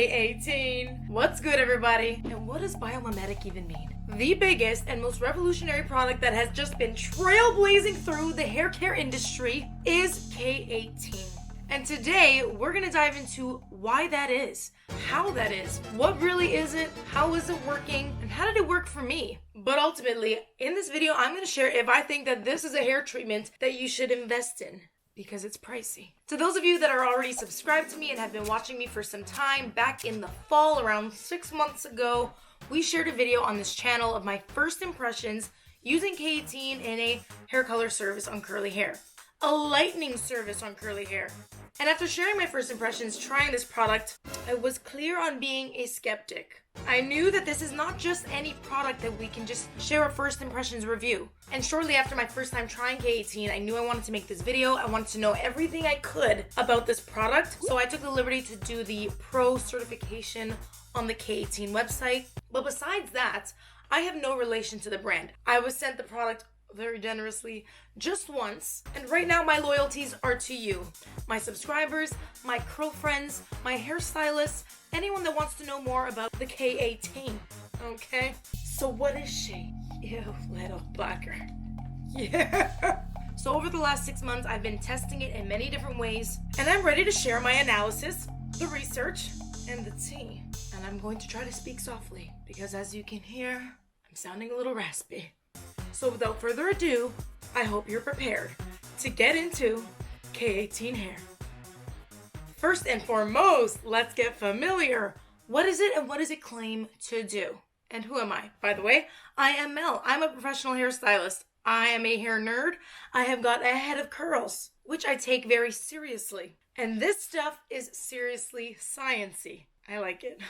K18. What's good, everybody? And what does biomimetic even mean? The biggest and most revolutionary product that has just been trailblazing through the hair care industry is K18. And today, we're gonna dive into why that is, how that is, what really is it, how is it working, and how did it work for me? But ultimately, in this video, I'm gonna share if I think that this is a hair treatment that you should invest in, because it's pricey. To those of you that are already subscribed to me and have been watching me for some time, back in the fall, around 6 months ago, we shared a video on this channel of my first impressions using K18 in a hair color service on curly hair. A lightening service on curly hair. And after sharing my first impressions trying this product, I was clear on being a skeptic. I knew that this is not just any product that we can just share a first impressions review. And shortly after my first time trying K18, I knew I wanted to make this video. I wanted to know everything I could about this product. So I took the liberty to do the pro certification on the K18 website. But besides that, I have no relation to the brand. I was sent the product very generously just once, and right now my loyalties are to you, my subscribers, my curl friends, my hairstylists, anyone that wants to know more about the K18. Okay, so what is she? You little bugger. Yeah. So over the last 6 months, I've been testing it in many different ways, and I'm ready to share my analysis, the research, and the tea. And I'm going to try to speak softly because, as you can hear, I'm sounding a little raspy. So without further ado, I hope you're prepared to get into K18 hair. First and foremost, let's get familiar. What is it and what does it claim to do? And who am I? By the way, I am Mel. I'm a professional hairstylist. I am a hair nerd. I have got a head of curls, which I take very seriously. And this stuff is seriously sciencey. I like it.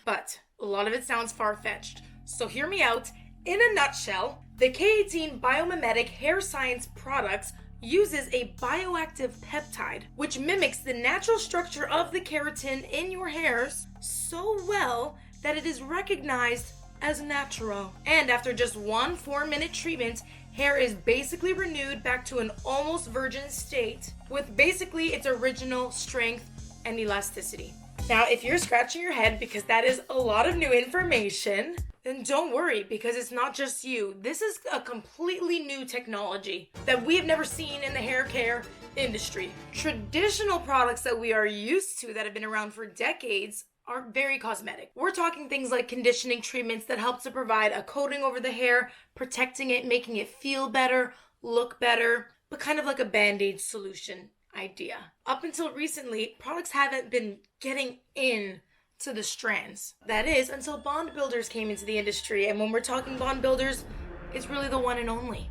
But a lot of it sounds far-fetched. So hear me out. In a nutshell, the K18 Biomimetic HairScience products uses a bioactive peptide, which mimics the natural structure of the keratin in your hairs so well that it is recognized as natural. And after just one 4-minute treatment, hair is basically renewed back to an almost virgin state with basically its original strength and elasticity. Now, if you're scratching your head because that is a lot of new information, then don't worry, because it's not just you. This is a completely new technology that we have never seen in the hair care industry. Traditional products that we are used to that have been around for decades are very cosmetic. We're talking things like conditioning treatments that help to provide a coating over the hair, protecting it, making it feel better, look better, but kind of like a band-aid solution idea. Up until recently, products haven't been getting in to the strands. That is, until bond builders came into the industry, and when we're talking bond builders, it's really the one and only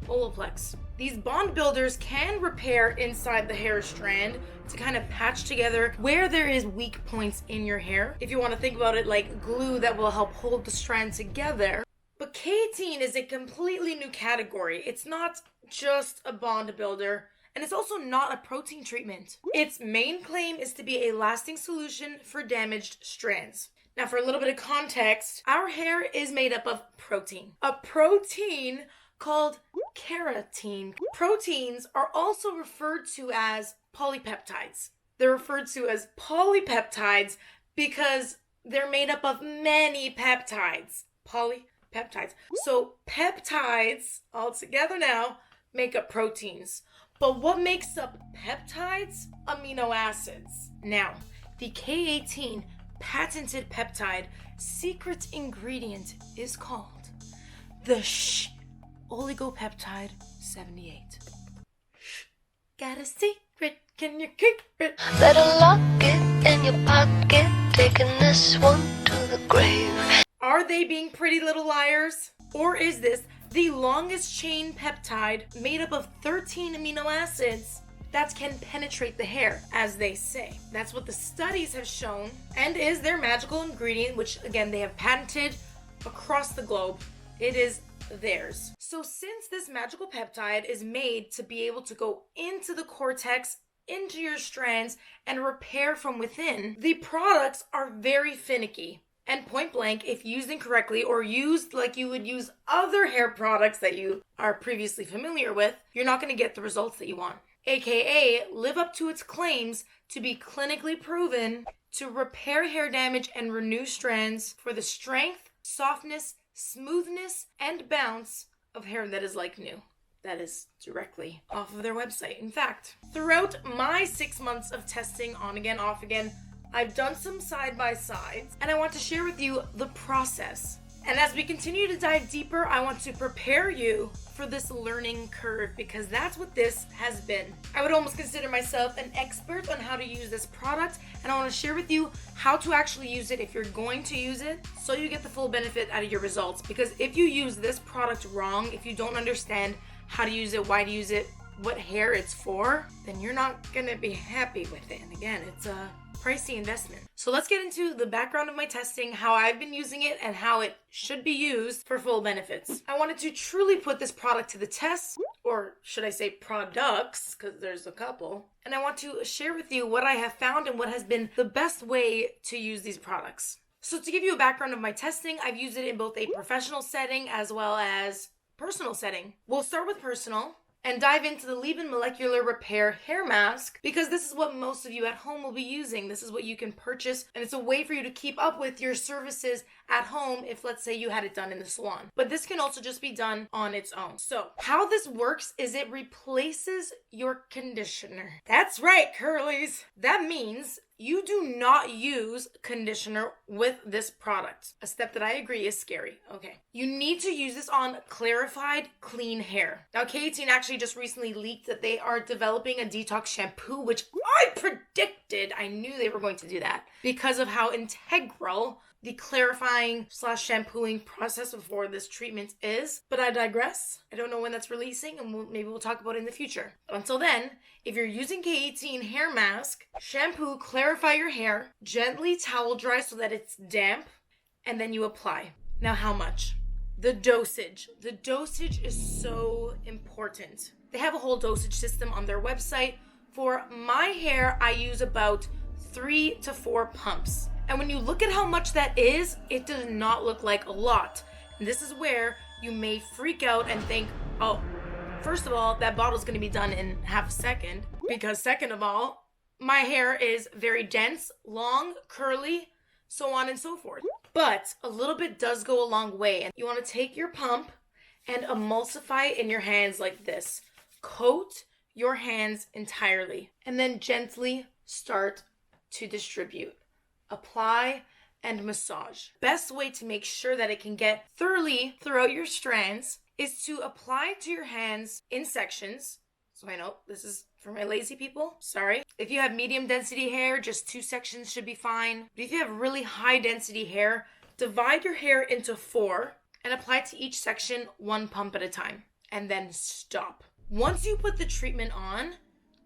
Olaplex. These bond builders can repair inside the hair strand to kind of patch together where there is weak points in your hair. If you want to think about it like glue that will help hold the strand together. But K18 is a completely new category. It's not just a bond builder. And it's also not a protein treatment. Its main claim is to be a lasting solution for damaged strands. Now, for a little bit of context, our hair is made up of protein. A protein called keratin. Proteins are also referred to as polypeptides. They're referred to as polypeptides because they're made up of many peptides. Polypeptides. So peptides, all together now, make up proteins. But what makes up peptides? Amino acids. Now, the K18 patented peptide secret ingredient is called the oligopeptide 78. Got a secret, can you keep it? Better lock it in your pocket, taking this one to the grave. Are they being pretty little liars? Or is this the longest chain peptide made up of 13 amino acids that can penetrate the hair, as they say? That's what the studies have shown, and is their magical ingredient, which again they have patented across the globe. It is theirs. So since this magical peptide is made to be able to go into the cortex, into your strands, and repair from within, the products are very finicky. And point blank, if used incorrectly or used like you would use other hair products that you are previously familiar with, you're not going to get the results that you want. AKA, live up to its claims to be clinically proven to repair hair damage and renew strands for the strength, softness, smoothness, and bounce of hair that is like new. That is directly off of their website. In fact, throughout my 6 months of testing on again, off again, I've done some side-by-sides, and I want to share with you the process. And as we continue to dive deeper, I want to prepare you for this learning curve, because that's what this has been. I would almost consider myself an expert on how to use this product, and I want to share with you how to actually use it if you're going to use it, so you get the full benefit out of your results. Because if you use this product wrong, if you don't understand how to use it, why to use it, what hair it's for, then you're not gonna be happy with it. And again, it's a pricey investment. So let's get into the background of my testing, how I've been using it, and how it should be used for full benefits. I wanted to truly put this product to the test, or should I say products, because there's a couple. And I want to share with you what I have found and what has been the best way to use these products. So to give you a background of my testing, I've used it in both a professional setting as well as personal setting. We'll start with personal and dive into the Leave-In Molecular Repair hair mask, because this is what most of you at home will be using. This is what you can purchase, and it's a way for you to keep up with your services at home if, let's say, you had it done in the salon. But this can also just be done on its own. So how this works is it replaces your conditioner. That's right, curlies. That means you do not use conditioner with this product. A step that I agree is scary. Okay. You need to use this on clarified, clean hair. Now, K18 actually just recently leaked that they are developing a detox shampoo, which I predicted. I knew they were going to do that because of how integral the clarifying / shampooing process before this treatment is. But I digress. I don't know when that's releasing, and maybe we'll talk about it in the future. Until then, if you're using K18 hair mask, shampoo, clarify your hair, gently towel dry so that it's damp, and then you apply. Now, how much? The dosage. The dosage is so important. They have a whole dosage system on their website. For my hair, I use about 3 to 4 pumps. And when you look at how much that is, it does not look like a lot. And this is where you may freak out and think, oh, first of all, that bottle's going to be done in half a second. Because second of all, my hair is very dense, long, curly, so on and so forth. But a little bit does go a long way. And you want to take your pump and emulsify it in your hands like this. Coat your hands entirely. And then gently start to distribute. Apply and massage. Best way to make sure that it can get thoroughly throughout your strands is to apply to your hands in sections. So I know this is for my lazy people. Sorry. If you have medium density hair, just 2 sections should be fine. But if you have really high density hair, divide your hair into 4 and apply to each section 1 pump at a time. And then stop. Once you put the treatment on,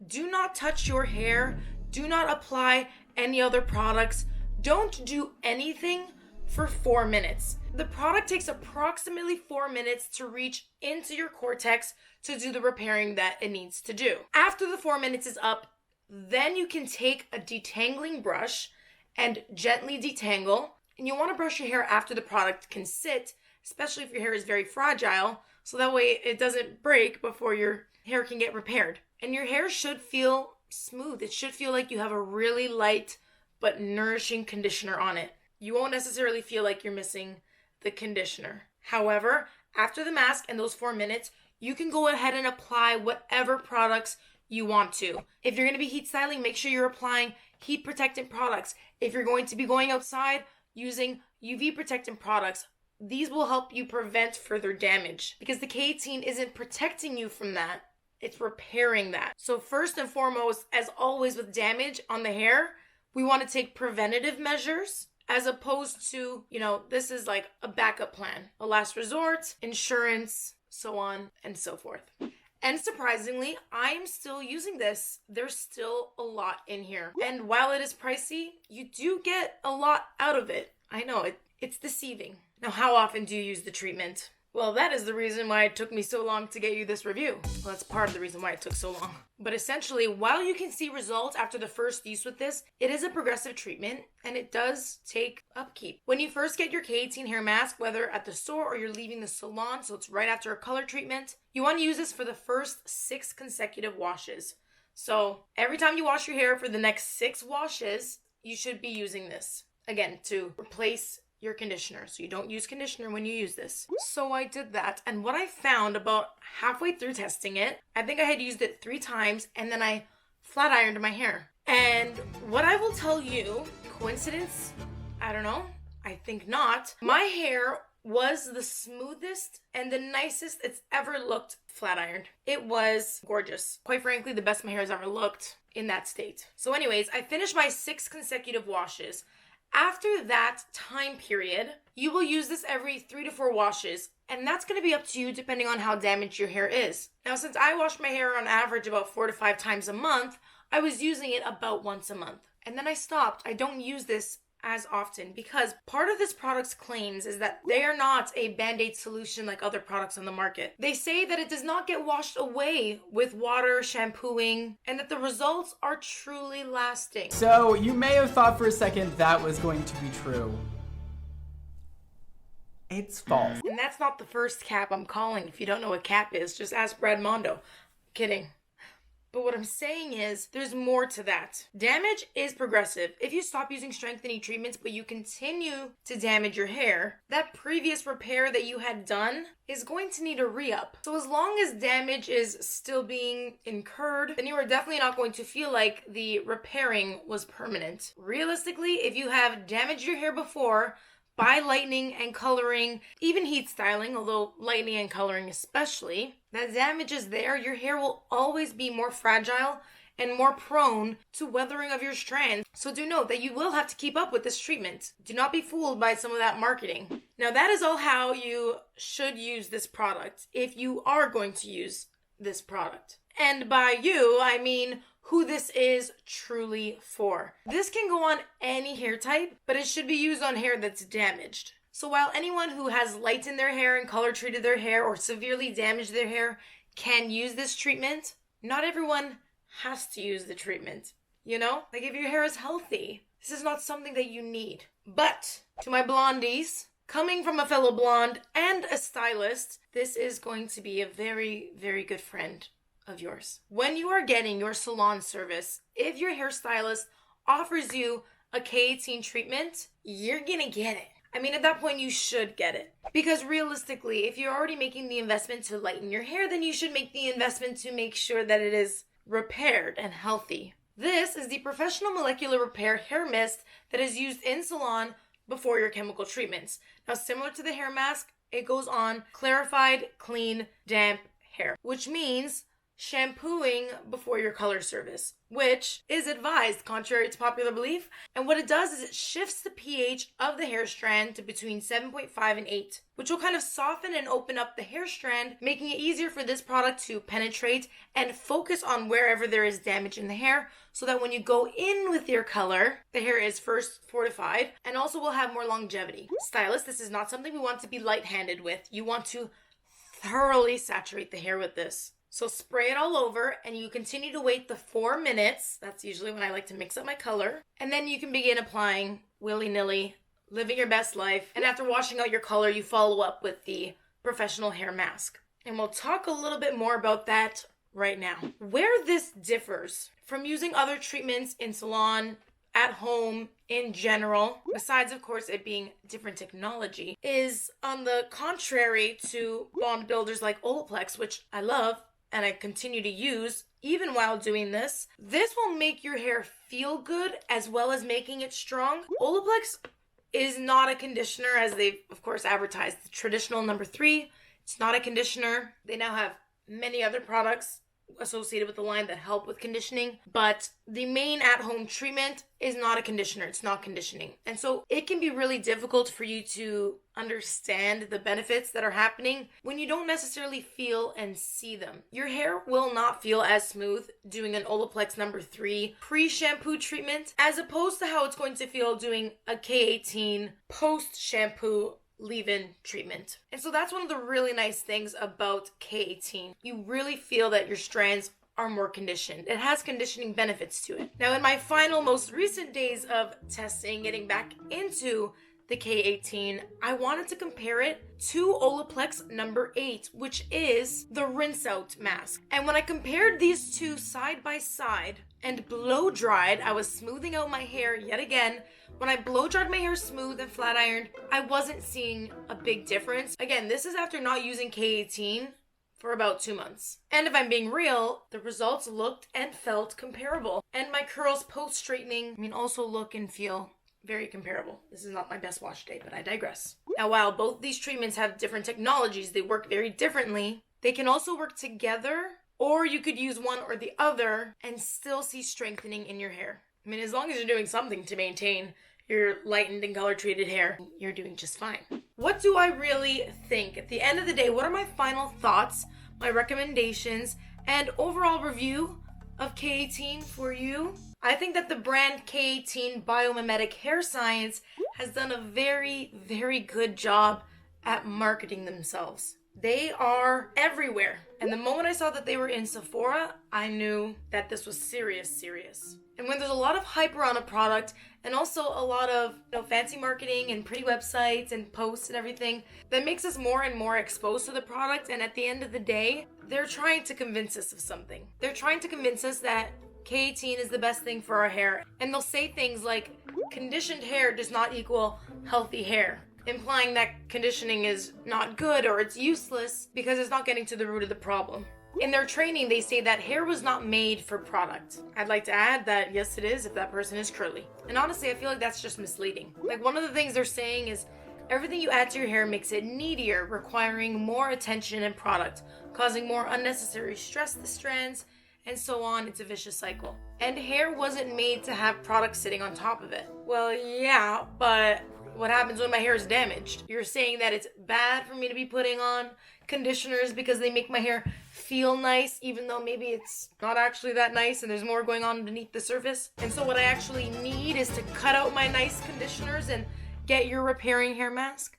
do not touch your hair. Do not apply any other products. Don't do anything for 4 minutes. The product takes approximately 4 minutes to reach into your cortex to do the repairing that it needs to do. After the 4 minutes is up, then you can take a detangling brush and gently detangle. And you want to brush your hair after the product can sit, especially if your hair is very fragile, so that way it doesn't break before your hair can get repaired. And your hair should feel smooth. It should feel like you have a really light but nourishing conditioner on it. You won't necessarily feel like you're missing the conditioner. However, after the mask and those 4 minutes, you can go ahead and apply whatever products you want to. If you're going to be heat styling, make sure you're applying heat protectant products. If you're going to be going outside, using UV protectant products. These will help you prevent further damage because the K18 isn't protecting you from that. It's repairing that. So first and foremost, as always with damage on the hair, we want to take preventative measures as opposed to, this is like a backup plan, a last resort, insurance, so on and so forth. And surprisingly, I'm still using this. There's still a lot in here. And while it is pricey, you do get a lot out of it. I know, it's deceiving. Now, how often do you use the treatment? Well, that is the reason why it took me so long to get you this review. Well, that's part of the reason why it took so long. But essentially, while you can see results after the first use with this, it is a progressive treatment and it does take upkeep. When you first get your K18 hair mask, whether at the store or you're leaving the salon, so it's right after a color treatment, you want to use this for the first 6 consecutive washes. So every time you wash your hair for the next 6 washes, you should be using this. Again, to replace your conditioner. So you don't use conditioner when you use this. So I did that. And what I found about halfway through testing it, I think I had used it 3 times and then I flat ironed my hair. And what I will tell you, coincidence? I don't know. I think not. My hair was the smoothest and the nicest it's ever looked flat ironed. It was gorgeous. Quite frankly, the best my hair has ever looked in that state. So anyways, I finished my 6 consecutive washes. After that time period, you will use this every 3 to 4 washes, and that's going to be up to you depending on how damaged your hair is. Now, since I wash my hair on average about 4 to 5 times a month, I was using it about once a month. And then I stopped. I don't use this as often because part of this product's claims is that they are not a band-aid solution like other products on the market. They say that it does not get washed away with water, shampooing, and that the results are truly lasting. So you may have thought for a second that was going to be true. It's false. And that's not the first cap I'm calling. If you don't know what cap is, just ask Brad Mondo. Kidding. But what I'm saying is, there's more to that. Damage is progressive. If you stop using strengthening treatments, but you continue to damage your hair, that previous repair that you had done is going to need a re-up. So as long as damage is still being incurred, then you are definitely not going to feel like the repairing was permanent. Realistically, if you have damaged your hair before, by lightening and coloring, even heat styling, although lightening and coloring especially, that damage is there, your hair will always be more fragile and more prone to weathering of your strands. So do note that you will have to keep up with this treatment. Do not be fooled by some of that marketing. Now that is all how you should use this product if you are going to use this product. And by you, I mean who this is truly for. This can go on any hair type, but it should be used on hair that's damaged. So while anyone who has lightened their hair and color treated their hair or severely damaged their hair can use this treatment, not everyone has to use the treatment. You know? Like if your hair is healthy, this is not something that you need. But to my blondies, coming from a fellow blonde and a stylist, this is going to be a very, very good friend of yours. When you are getting your salon service, if your hairstylist offers you a K18 treatment, you're gonna get it. I mean, at that point, you should get it. Because realistically, if you're already making the investment to lighten your hair, then you should make the investment to make sure that it is repaired and healthy. This is the Professional Molecular Repair Hair Mist that is used in salon before your chemical treatments. Now, similar to the hair mask, it goes on clarified, clean, damp hair, which means shampooing before your color service, which is advised contrary to popular belief. And what it does is it shifts the pH of the hair strand to between 7.5 and 8, which will kind of soften and open up the hair strand, making it easier for this product to penetrate and focus on wherever there is damage in the hair, so that when you go in with your color, the hair is first fortified and also will have more longevity. Stylists, this is not something we want to be light-handed with. You want to thoroughly saturate the hair with this. So spray it all over and you continue to wait the 4 minutes. That's usually when I like to mix up my color. And then you can begin applying willy-nilly, living your best life. And after washing out your color, you follow up with the professional hair mask. And we'll talk a little bit more about that right now. Where this differs from using other treatments in salon, at home, in general, besides of course it being different technology, is on the contrary to bond builders like Olaplex, which I love and I continue to use even while doing this. This will make your hair feel good as well as making it strong. Olaplex is not a conditioner, as they've of course advertised. The traditional number 3, it's not a conditioner. They now have many other products associated with the line that help with conditioning, but the main at-home treatment is not a conditioner. It's not conditioning. And so it can be really difficult for you to understand the benefits that are happening when you don't necessarily feel and see them. Your hair will not feel as smooth doing an Olaplex number 3 pre-shampoo treatment as opposed to how it's going to feel doing a K18 post-shampoo leave-in treatment. And so that's one of the really nice things about K18. You really feel that your strands are more conditioned. It has conditioning benefits to it. Now, in my final, most recent days of testing, getting back into the K18, I wanted to compare it to Olaplex number 8, which is the rinse out mask. And when I compared these two side by side and blow dried, I was smoothing out my hair yet again. When I blow dried my hair smooth and flat ironed, I wasn't seeing a big difference. Again, this is after not using K18 for about 2 months. And if I'm being real, the results looked and felt comparable. And my curls post-straightening, also look and feel very comparable. This is not my best wash day, but I digress. Now, while both these treatments have different technologies, they work very differently, they can also work together, or you could use one or the other and still see strengthening in your hair. As long as you're doing something to maintain your lightened and color treated hair, you're doing just fine. What do I really think? At the end of the day, what are my final thoughts, my recommendations, and overall review of K18 for you? I think that the brand K18 Biomimetic HairScience has done a very, very good job at marketing themselves. They are everywhere. And the moment I saw that they were in Sephora, I knew that this was serious. And when there's a lot of hype around a product and also a lot of fancy marketing and pretty websites and posts and everything, that makes us more and more exposed to the product. And at the end of the day, they're trying to convince us of something. They're trying to convince us that K18 is the best thing for our hair. And they'll say things like, conditioned hair does not equal healthy hair, implying that conditioning is not good or it's useless because it's not getting to the root of the problem. In their training, they say that hair was not made for product. I'd like to add that yes, it is if that person is curly. And honestly, I feel like that's just misleading. Like, one of the things they're saying is everything you add to your hair makes it needier, requiring more attention and product, causing more unnecessary stress to the strands, and so on. It's a vicious cycle. And hair wasn't made to have products sitting on top of it. Well, yeah, but what happens when my hair is damaged? You're saying that it's bad for me to be putting on conditioners because they make my hair feel nice, even though maybe it's not actually that nice and there's more going on beneath the surface. And so what I actually need is to cut out my nice conditioners and get your repairing hair mask?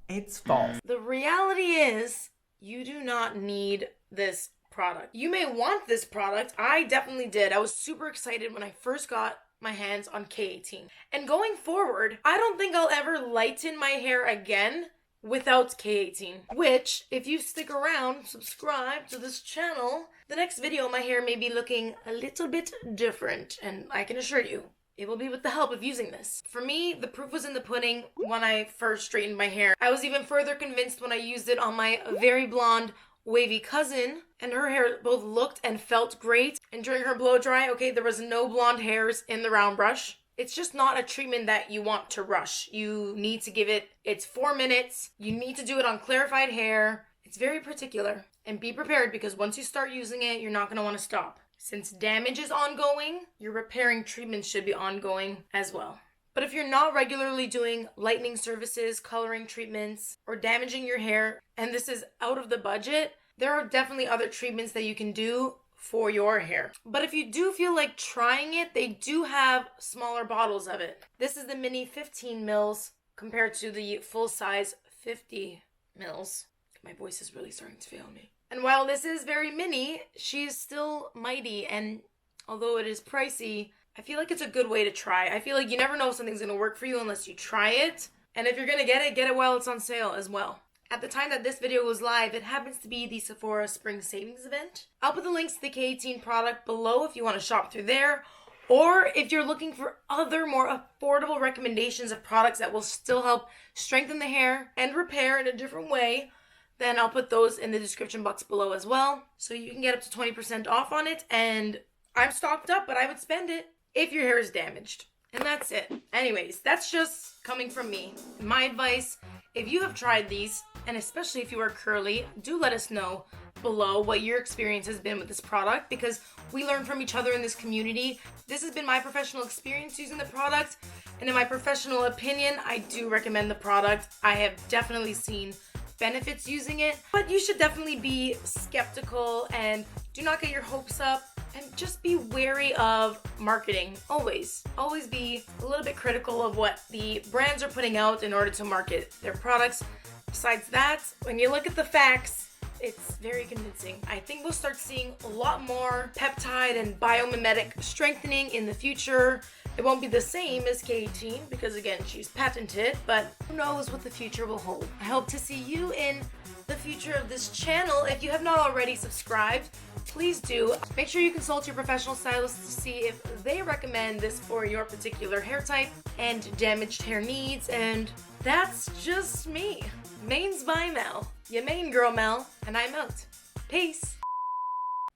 It's false. The reality is, you do not need this product. You may want this product. I definitely did. I was super excited when I first got my hands on K18. And going forward, I don't think I'll ever lighten my hair again without K18. Which, if you stick around, subscribe to this channel, the next video my hair may be looking a little bit different. And I can assure you, it will be with the help of using this. For me, the proof was in the pudding when I first straightened my hair. I was even further convinced when I used it on my very blonde, wavy cousin, and her hair both looked and felt great. And during her blow dry, okay, there was no blonde hairs in the round brush. It's just not a treatment that you want to rush. You need to give it its 4 minutes. You need to do it on clarified hair. It's very particular. And be prepared, because once you start using it, you're not going to want to stop. Since damage is ongoing, your repairing treatments should be ongoing as well. But if you're not regularly doing lightening services, coloring treatments, or damaging your hair, and this is out of the budget, there are definitely other treatments that you can do for your hair. But if you do feel like trying it, they do have smaller bottles of it. This is the mini 15 mils compared to the full size 50 mils. My voice is really starting to fail me. And while this is very mini, she's still mighty, and although it is pricey, I feel like it's a good way to try. I feel like you never know if something's going to work for you unless you try it. And if you're going to get it while it's on sale as well. At the time that this video was live, it happens to be the Sephora Spring Savings event. I'll put the links to the K18 product below if you want to shop through there. Or if you're looking for other more affordable recommendations of products that will still help strengthen the hair and repair in a different way, then I'll put those in the description box below as well. So you can get up to 20% off on it. And I'm stocked up, but I would spend it if your hair is damaged. And that's it. Anyways, that's just coming from me. My advice, if you have tried these, and especially if you are curly, do let us know below what your experience has been with this product, because we learn from each other in this community. This has been my professional experience using the product, and in my professional opinion, I do recommend the product. I have definitely seen benefits using it, but you should definitely be skeptical and do not get your hopes up. And just be wary of marketing, always. Always be a little bit critical of what the brands are putting out in order to market their products. Besides that, when you look at the facts, it's very convincing. I think we'll start seeing a lot more peptide and biomimetic strengthening in the future. It won't be the same as K18 because again, she's patented, but who knows what the future will hold. I hope to see you in the future of this channel. If you have not already subscribed, please do. Make sure you consult your professional stylist to see if they recommend this for your particular hair type and damaged hair needs. And that's just me. Mains by Mell. Your main girl Mell, and I'm out. Peace.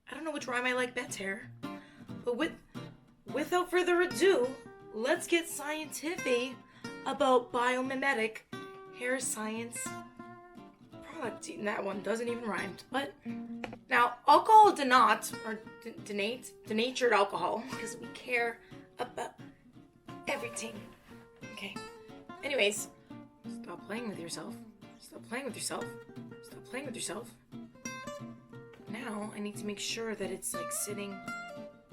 I don't know which rhyme I like better, but without further ado, let's get scientific about biomimetic hair science product. That one doesn't even rhyme. But now, alcohol denatured alcohol, because we care about everything. Okay. Anyways, stop playing with yourself. Stop playing with yourself. Stop playing with yourself. Now, I need to make sure that it's like sitting